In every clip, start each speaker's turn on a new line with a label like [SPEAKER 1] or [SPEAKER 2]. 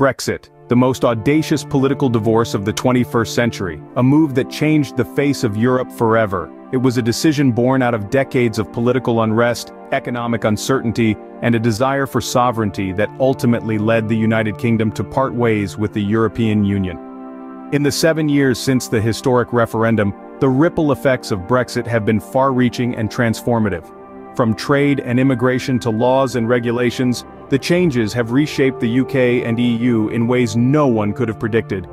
[SPEAKER 1] Brexit, the most audacious political divorce of the 21st century, a move that changed the face of Europe forever. It was a decision born out of decades of political unrest, economic uncertainty, and a desire for sovereignty that ultimately led the United Kingdom to part ways with the European Union. In the 7 years since the historic referendum, the ripple effects of Brexit have been far-reaching and transformative. From trade and immigration to laws and regulations, the changes have reshaped the UK and EU in ways no one could have predicted.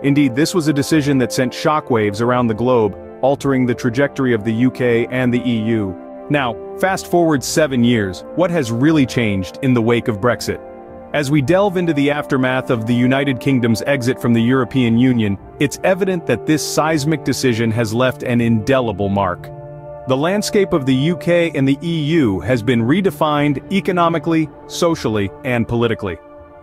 [SPEAKER 1] Indeed, this was a decision that sent shockwaves around the globe, altering the trajectory of the UK and the EU. Now, fast forward 7 years, what has really changed in the wake of Brexit? As we delve into the aftermath of the United Kingdom's exit from the European Union, it's evident that this seismic decision has left an indelible mark. The landscape of the UK and the EU has been redefined economically, socially, and politically.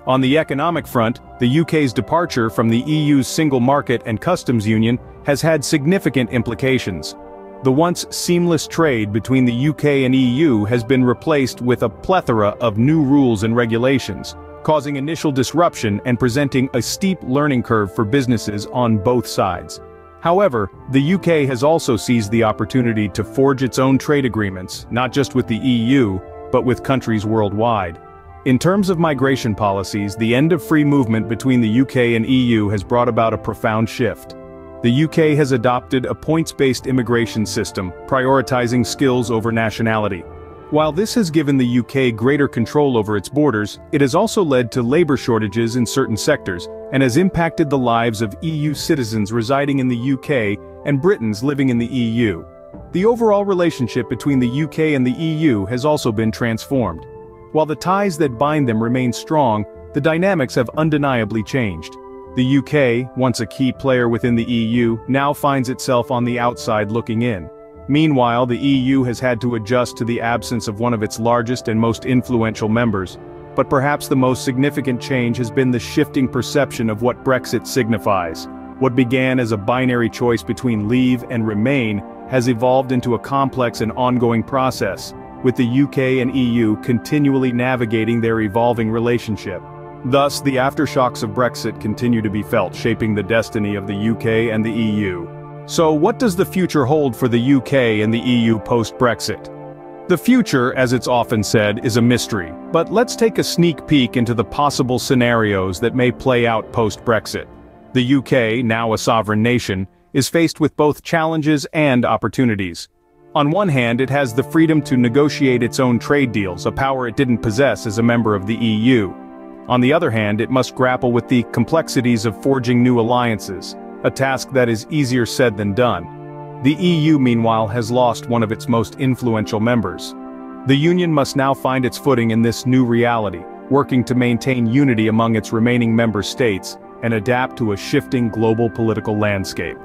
[SPEAKER 1] On the economic front, the UK's departure from the EU's single market and customs union has had significant implications. The once seamless trade between the UK and EU has been replaced with a plethora of new rules and regulations, causing initial disruption and presenting a steep learning curve for businesses on both sides. However, the UK has also seized the opportunity to forge its own trade agreements, not just with the EU, but with countries worldwide. In terms of migration policies, the end of free movement between the UK and EU has brought about a profound shift. The UK has adopted a points-based immigration system, prioritizing skills over nationality. While this has given the UK greater control over its borders, it has also led to labor shortages in certain sectors, and has impacted the lives of EU citizens residing in the UK and Britons living in the EU. The overall relationship between the UK and the EU has also been transformed. While the ties that bind them remain strong, the dynamics have undeniably changed. The UK, once a key player within the EU, now finds itself on the outside looking in. Meanwhile, the EU has had to adjust to the absence of one of its largest and most influential members. But perhaps the most significant change has been the shifting perception of what Brexit signifies. What began as a binary choice between leave and remain has evolved into a complex and ongoing process, with the UK and EU continually navigating their evolving relationship. Thus, the aftershocks of Brexit continue to be felt, shaping the destiny of the UK and the EU. So what does the future hold for the UK and the EU post-Brexit? The future, as it's often said, is a mystery, but let's take a sneak peek into the possible scenarios that may play out post-Brexit. The UK, now a sovereign nation, is faced with both challenges and opportunities. On one hand, it has the freedom to negotiate its own trade deals, a power it didn't possess as a member of the EU. On the other hand, it must grapple with the complexities of forging new alliances, a task that is easier said than done. The EU, meanwhile, has lost one of its most influential members. The Union must now find its footing in this new reality, working to maintain unity among its remaining member states and adapt to a shifting global political landscape.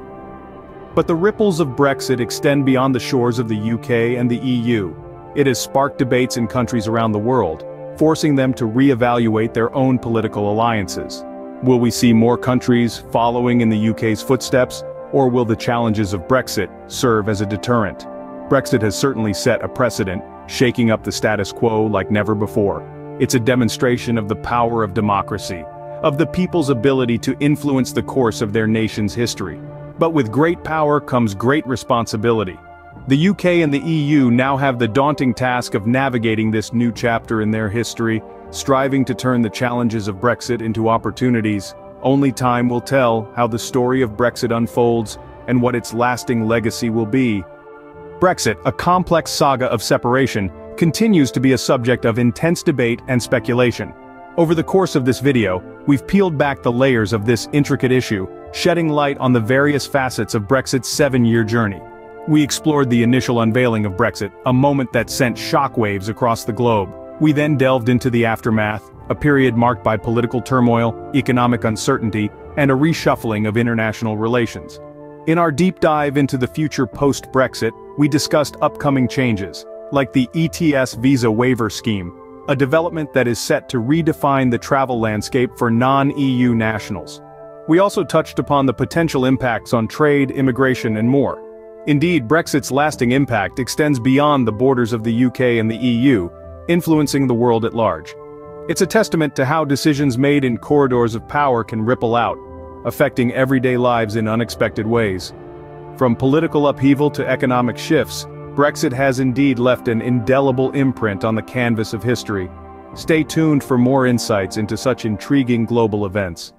[SPEAKER 1] But the ripples of Brexit extend beyond the shores of the UK and the EU. It has sparked debates in countries around the world, forcing them to re-evaluate their own political alliances. Will we see more countries following in the UK's footsteps? Or will the challenges of Brexit serve as a deterrent? Brexit has certainly set a precedent, shaking up the status quo like never before. It's a demonstration of the power of democracy, of the people's ability to influence the course of their nation's history. But with great power comes great responsibility. The UK and the EU now have the daunting task of navigating this new chapter in their history, striving to turn the challenges of Brexit into opportunities. Only time will tell how the story of Brexit unfolds and what its lasting legacy will be. Brexit, a complex saga of separation, continues to be a subject of intense debate and speculation. Over the course of this video, we've peeled back the layers of this intricate issue, shedding light on the various facets of Brexit's 7-year journey. We explored the initial unveiling of Brexit, a moment that sent shockwaves across the globe. We then delved into the aftermath, a period marked by political turmoil, economic uncertainty, and a reshuffling of international relations. In our deep dive into the future post-Brexit, we discussed upcoming changes, like the ETS visa waiver scheme, a development that is set to redefine the travel landscape for non-EU nationals. We also touched upon the potential impacts on trade, immigration, and more. Indeed, Brexit's lasting impact extends beyond the borders of the UK and the EU, influencing the world at large. It's a testament to how decisions made in corridors of power can ripple out, affecting everyday lives in unexpected ways. From political upheaval to economic shifts, Brexit has indeed left an indelible imprint on the canvas of history. Stay tuned for more insights into such intriguing global events.